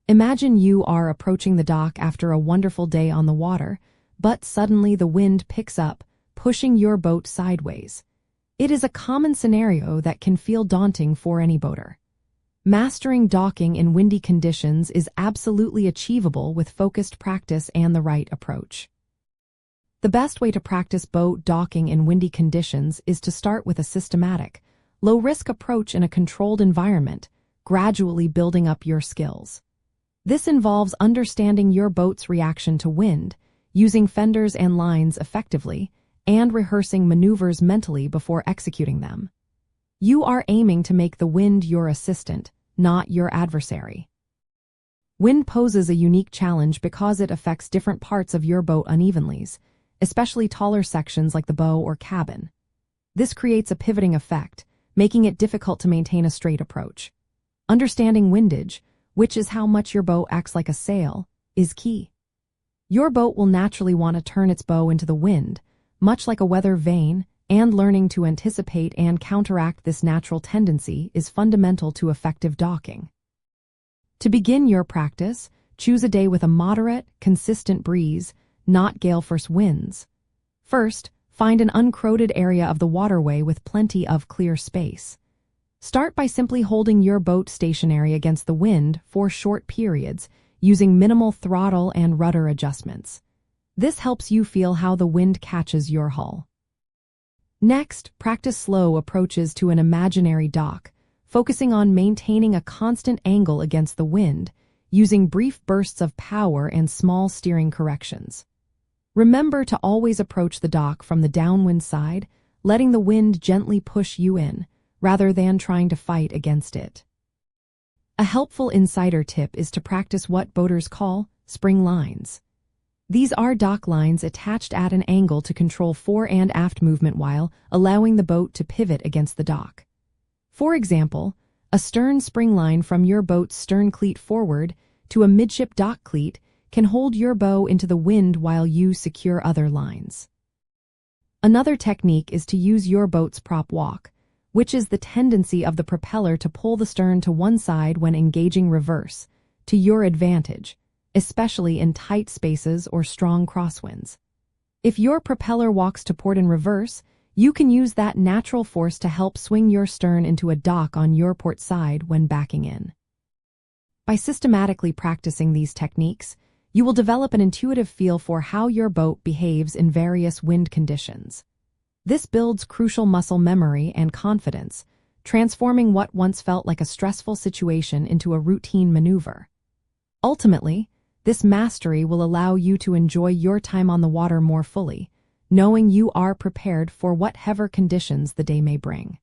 Imagine you are approaching the dock after a wonderful day on the water, but suddenly the wind picks up, pushing your boat sideways. It is a common scenario that can feel daunting for any boater. Mastering docking in windy conditions is absolutely achievable with focused practice and the right approach. The best way to practice boat docking in windy conditions is to start with a systematic, low-risk approach in a controlled environment, gradually building up your skills. This involves understanding your boat's reaction to wind, using fenders and lines effectively, and rehearsing maneuvers mentally before executing them. You are aiming to make the wind your assistant, not your adversary. Wind poses a unique challenge because it affects different parts of your boat unevenly, especially taller sections like the bow or cabin. This creates a pivoting effect, making it difficult to maintain a straight approach. Understanding windage, which is how much your boat acts like a sail, is key. Your boat will naturally want to turn its bow into the wind, much like a weather vane, and learning to anticipate and counteract this natural tendency is fundamental to effective docking. To begin your practice, choose a day with a moderate, consistent breeze, not gale-force winds. First, find an uncrowded area of the waterway with plenty of clear space. Start by simply holding your boat stationary against the wind for short periods, using minimal throttle and rudder adjustments. This helps you feel how the wind catches your hull. Next, practice slow approaches to an imaginary dock, focusing on maintaining a constant angle against the wind, using brief bursts of power and small steering corrections. Remember to always approach the dock from the downwind side, letting the wind gently push you in, rather than trying to fight against it. A helpful insider tip is to practice what boaters call spring lines. These are dock lines attached at an angle to control fore and aft movement while allowing the boat to pivot against the dock. For example, a stern spring line from your boat's stern cleat forward to a midship dock cleat can hold your bow into the wind while you secure other lines. Another technique is to use your boat's prop walk, which is the tendency of the propeller to pull the stern to one side when engaging reverse, to your advantage, especially in tight spaces or strong crosswinds. If your propeller walks to port in reverse, you can use that natural force to help swing your stern into a dock on your port side when backing in. By systematically practicing these techniques, you will develop an intuitive feel for how your boat behaves in various wind conditions. This builds crucial muscle memory and confidence, transforming what once felt like a stressful situation into a routine maneuver. Ultimately, this mastery will allow you to enjoy your time on the water more fully, knowing you are prepared for whatever conditions the day may bring.